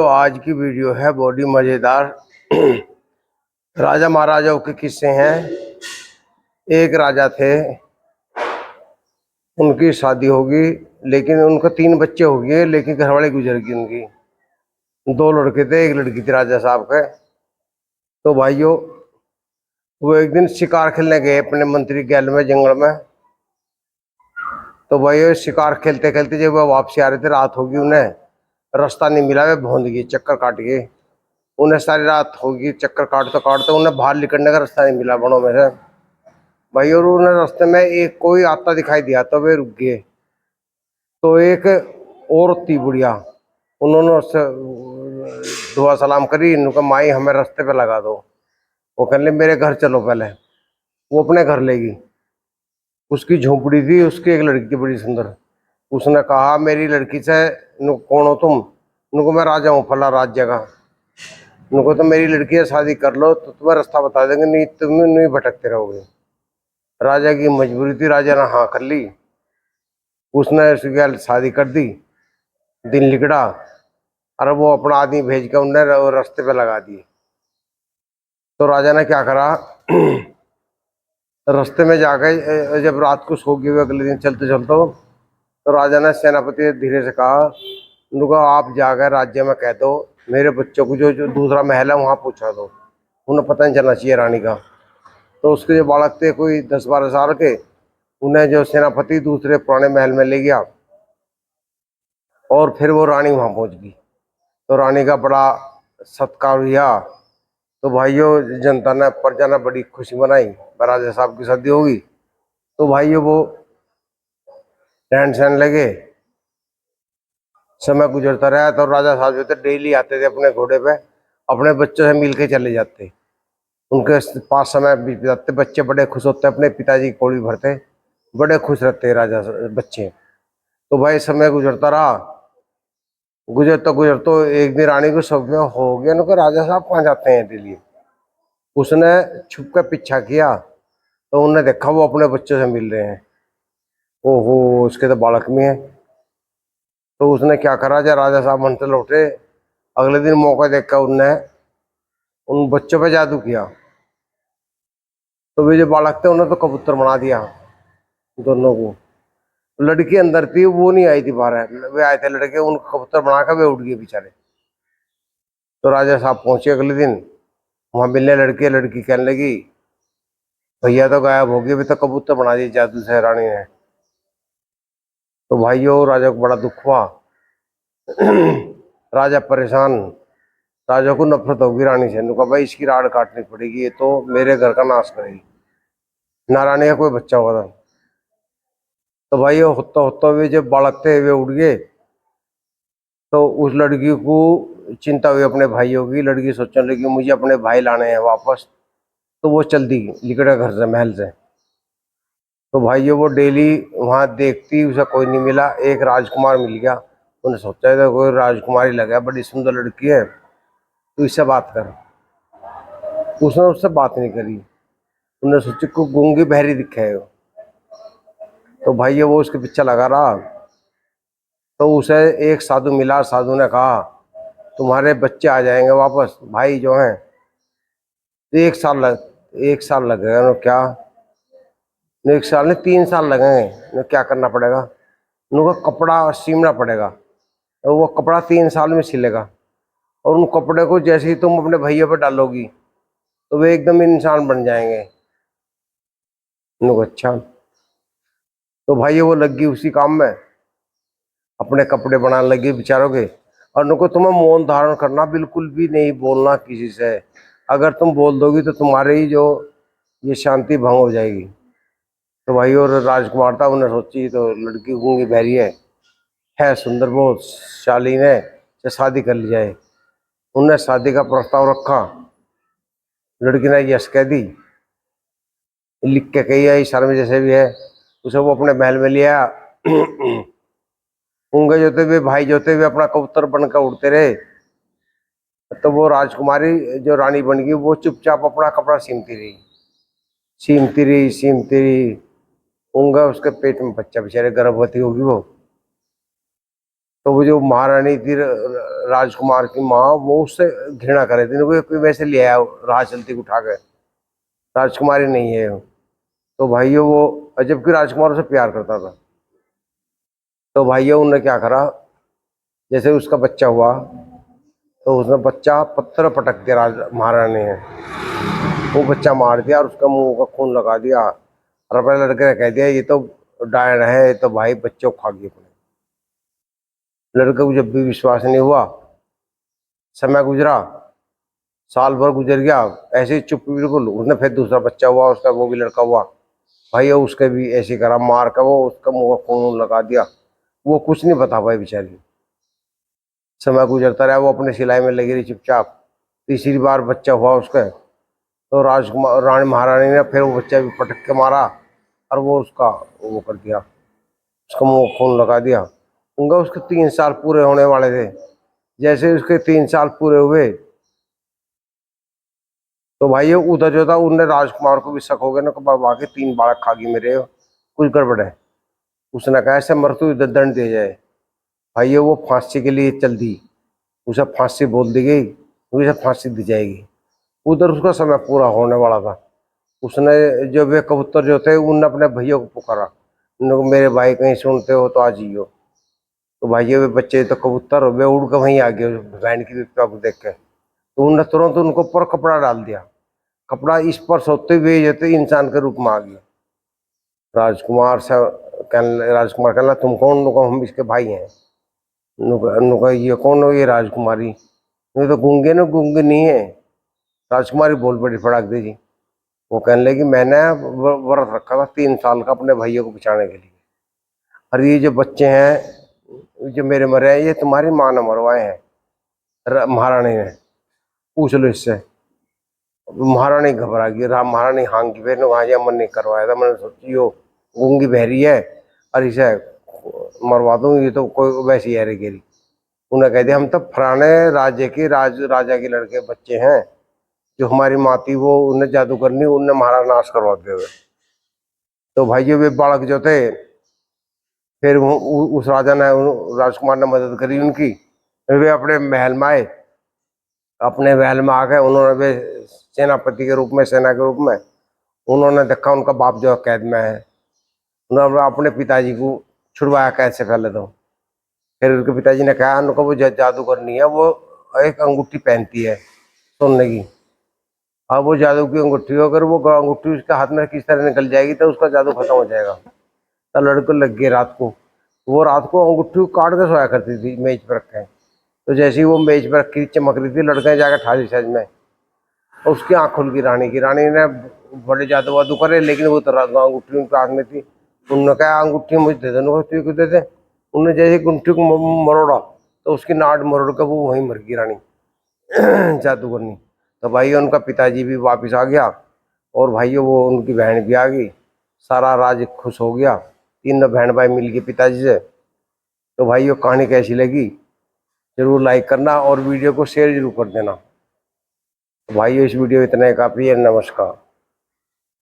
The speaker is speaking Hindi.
तो आज की वीडियो है बड़ी मज़ेदार। राजा महाराजाओं के किस्से हैं। एक राजा थे, उनकी शादी होगी, लेकिन उनका 3 बच्चे हो गए, लेकिन घरवाली गुजर गई उनकी। 2 लड़के थे, एक लड़की थी राजा साहब के। तो भाइयों, वो एक दिन शिकार खेलने गए अपने मंत्री गैल में, जंगल में। तो भाइयों, शिकार खेलते खेलते जब वो वापसी आ रहे थे, रात होगी, उन्हें रास्ता नहीं मिला, वे भौंद गए, चक्कर काट गए। उन्हें सारी रात होगी, चक्कर काटते काटते उन्हें बाहर निकलने का रास्ता नहीं मिला बनों में से। भाई, और उन्हें रास्ते में एक कोई आता दिखाई दिया, तो वे रुक गए। तो एक औरत थी बुढ़िया, उन्होंने उससे दुआ सलाम करी, उनका माई हमें रास्ते पे लगा दो। वो कहने मेरे घर चलो पहले। वो अपने घर ले गई। उसकी झोंपड़ी थी, उसकी एक लड़की थी बड़ी सुंदर। उसने कहा मेरी लड़की से, कौन हो तुम? उनको मैं राजा हूँ, फला राज्य का। उनको तो मेरी लड़की से शादी कर लो तो तुम्हें रास्ता बता देंगे, नहीं तुम नहीं भटकते रहोगे। राजा की मजबूरी थी, राजा ने हाँ कर ली। उसने उसकी शादी कर दी। दिन लिकड़ा और वो अपना आदमी भेज कर उन्हें रास्ते पे लगा दिए। तो राजा ने क्या करा, रास्ते में जाकर जब रात को सो गए, अगले दिन चलते चलते तो राजा ने सेनापति से धीरे से कहा, उनको आप जाकर राज्य में कह दो मेरे बच्चों को जो जो दूसरा महल है वहाँ पहुँचा दो, उन्हें पता नहीं चलना चाहिए रानी का। तो उसके जो बालक थे कोई 10-12 साल के, उन्हें जो सेनापति दूसरे पुराने महल में ले गया, और फिर वो रानी वहाँ पहुँच गई। तो रानी का बड़ा सत्कार हुआ। तो भाइयों, जनता ने, प्रजा ने बड़ी खुशी मनाई, राजा साहब की शादी होगी। तो भाइयों, वो रहन सहन लगे। समय गुजरता रहा तो राजा साहब जो थे डेली आते थे अपने घोड़े पे, अपने बच्चों से मिल के चले जाते। उनके पास समय बीत जाते, बच्चे बड़े खुश होते, अपने पिताजी की कोड़ी भरते, बड़े खुश रहते राजा बच्चे। तो भाई समय गुजरता रहा, गुजरता एक दिन रानी को शौक हो गया ना, राजा साहब कहाँ जाते हैं डेली। उसने छुप कर पीछा किया, तो उन्हें देखा वो अपने बच्चों से मिल रहे हैं। ओहो, उसके तो बालक में है। तो उसने क्या करा, जब राजा साहब मन से लौटे, अगले दिन मौका देखकर उनने उन बच्चों पे जादू किया। तो वे जो बालक थे उन्हें तो कबूतर बना दिया दोनों को। लड़की अंदर थी, वो नहीं आई थी बाहर, वे आए थे लड़के, उनको कबूतर बनाकर वे उड़ गए बेचारे। तो राजा साहब पहुंचे अगले दिन, वहां मिलने लड़के, लड़की कहने लगी भैया तो गायब हो गए, अभी तो कबूतर बना दिए जादू से रानी ने। तो भाइयों, राजा को बड़ा दुख हुआ। राजा परेशान, राजा को नफरत होगी रानी से। कहा भाई इसकी राड़ काटनी पड़ेगी, ये तो मेरे घर का नाश करेगी। ना रानी का कोई बच्चा होगा था। तो भाई होता होता हुए जब बालक थे वे उड़ गए, तो उस लड़की को चिंता हुई अपने भाइयों की। लड़की सोचने लगी मुझे अपने भाई लाने हैं वापस। तो वो चल दी लिकड़ा घर से, महल से। तो भाइयों, वो डेली वहां देखती, उसे कोई नहीं मिला। एक राजकुमार मिल गया। उन्हें सोचा था कोई राजकुमारी लगा, बड़ी सुंदर लड़की है, तो इससे बात कर। उसने उससे बात नहीं करी। उन्हें सोची को गूंगी बहरी दिखे है। तो भाइयों, वो उसके पीछे लगा रहा। तो उसे एक साधु मिला। साधु ने कहा तुम्हारे बच्चे आ जाएंगे वापस, भाई जो हैं। तो 1 साल लगेगा ना क्या? 1 साल नहीं, 3 साल लगेंगे ना। क्या करना पड़ेगा? उनको कपड़ा सीमना पड़ेगा, और वो कपड़ा 3 साल में सिलेगा। और उन कपड़े को जैसे ही तुम अपने भैया पर डालोगी, तो वे एकदम इंसान बन जाएंगे। उनको अच्छा। तो भाई वो लग गई उसी काम में, अपने कपड़े बनाने लगी बेचारों के। और उनको तुम्हें मौन धारण करना, बिल्कुल भी नहीं बोलना किसी से। अगर तुम बोल दोगी तो तुम्हारे ही जो ये शांति भंग हो जाएगी। तो भाई, और राजकुमार था, उन्हें सोची तो लड़की गूंगी बहरी है सुंदर, बहुत शालीन है, से शादी कर ली जाए। उन्हें शादी का प्रस्ताव रखा। लड़की ने यस कह दी, लिख के कही है इशारे में जैसे भी है। उसे वो अपने महल में लिया। उनके जोते हुए भाई जोते हुए अपना कबूतर बनकर उड़ते रहे। तो वो राजकुमारी जो रानी बन गई, वो चुपचाप अपना कपड़ा सीमती रही, सीमती रही, सीमती रही। उंगा उसके पेट में बच्चा, बेचारे गर्भवती होगी वो। तो वो जो महारानी थी राजकुमार की माँ, वो उससे घृणा कर रही थी, वो कोई वैसे ले आया राह चलती को उठा के, राजकुमारी नहीं है वो। तो भाइयों वो अजब की राजकुमार से प्यार करता था। तो भाइयों उनने क्या करा, जैसे उसका बच्चा हुआ तो उसने बच्चा पत्थर पटक दिया महारानी ने, वो बच्चा मार दिया और उसका मुंह का खून लगा दिया। और अपने लड़के ने कह दिया ये तो डायन है, ये तो भाई बच्चों को खा गई अपने। लड़के को जब भी विश्वास नहीं हुआ, समय गुजरा, साल भर गुजर गया, ऐसे ही चुप बिल्कुल। उसने फिर दूसरा बच्चा हुआ उसका, वो भी लड़का हुआ। भाई उसके भी ऐसे करा, मार का वो उसका मुंह का खून लगा दिया। वो कुछ नहीं बता पाई बेचारी। समय गुजरता रहा, वो अपनी सिलाई में लगी रही चुपचाप। तीसरी बार बच्चा हुआ उसका, तो राजकुमार रानी महारानी ने फिर वो बच्चा भी पटक के मारा और वो उसका वो कर दिया, उसका मुंह खून लगा दिया। उनका उसके 3 साल पूरे होने वाले थे। जैसे उसके 3 साल पूरे हुए, तो भाई उधर जो था उनने राजकुमार को भी शक हो गया ना कि वाकई 3 बालक खा गई मेरे, कुछ गड़बड़ है। उसने कहा ऐसे मृत्यु दंड दिया जाए। भाई वो फांसी के लिए चल दी, उसे फांसी बोल दी गई, उसे फांसी दी जाएगी। उधर उसका समय पूरा होने वाला था। उसने जो वे कबूतर जो थे उनने अपने भैया को पुकारा, उन्होंने कहा, मेरे भाई कहीं सुनते हो तो आ जाइयो। तो भाई वे बच्चे तो कबूतर वे उड़ के वहीं आ गए बहन की विपदा को देख के। तो उन्होंने तुरंत उनको ऊपर कपड़ा डाल दिया। कपड़ा इस पर सोते हुए जो थे इंसान के रूप में आ गया। राजकुमार से राजकुमार कहना तुम कौन? नुका हम इसके भाई हैं। नुका ये कौन हो? ये राजकुमारी, ये तो गूंगे न गूंगे नहीं है। राजकुमारी बोल पड़ी फटाक दे जी। वो कहने लगी मैंने व्रत रखा था 3 साल का अपने भाइयों को बचाने के लिए, और ये जो बच्चे हैं जो मेरे मरे हैं ये तुम्हारी माँ ने मरवाए हैं, महारानी ने। पूछ लो इससे। महारानी घबरा गई, राम महारानी हाँ की बेन वहाँ मन नहीं करवाया था, मैंने सोची हो गूंगी बहरी है और इसे मरवा दूँ, ये तो कोई वैसी है गिरी। उन्हें कह दिया हम तो फलाने राज्य के राजा के लड़के बच्चे हैं, जो हमारी माँ थी वो उन्हें जादू करनी, उनने हमारा नाश करवा दिया हुए। तो भाइयों वे बालक जो थे, फिर उस राजा ने राजकुमार ने मदद करी उनकी। वे अपने महल में आए, अपने महल में आ गए। उन्होंने वे सेनापति के रूप में, सेना के रूप में, उन्होंने देखा उनका बाप जो कैद में है। उन्होंने अपने पिताजी को छुड़वाया कैद से पहले। तो फिर उनके पिताजी ने कहा उनको वो जादू करनी है, वो एक अंगूठी पहनती है सोने की। अब वो जादू की अंगूठी, अगर वो अंगूठी उसके हाथ में किस तरह निकल जाएगी तो उसका जादू खत्म हो जाएगा। तो लड़के लग गए रात को, वो रात को अंगूठी को काट के सोया करती थी मेज पर रखे। तो जैसे ही वो मेज पर रखी चमक रही थी, लड़के जाकर ठाली साइज में, और उसकी आँख खुल गई रानी की। रानी ने बड़े जादू वादू करे, लेकिन वो तो अंगूठी उनके हाथ में थी। उन्होंने कहा अंगूठी मुझे दे दो, तू क्यों दे दे? उन्होंने जैसे अंगूठी को मरोड़ा तो उसकी नाड़ मरोड़ कर वो वहीं मर गई रानी जादू करनी। तो भाई उनका पिताजी भी वापस आ गया, और भाइयों वो उनकी बहन भी आ गई। सारा राज खुश हो गया, तीनों बहन भाई मिल गए पिताजी से। तो भाइयों कहानी कैसी लगी जरूर लाइक करना और वीडियो को शेयर जरूर कर देना। तो भाइयों इस वीडियो इतना ही काफ़ी है। नमस्कार।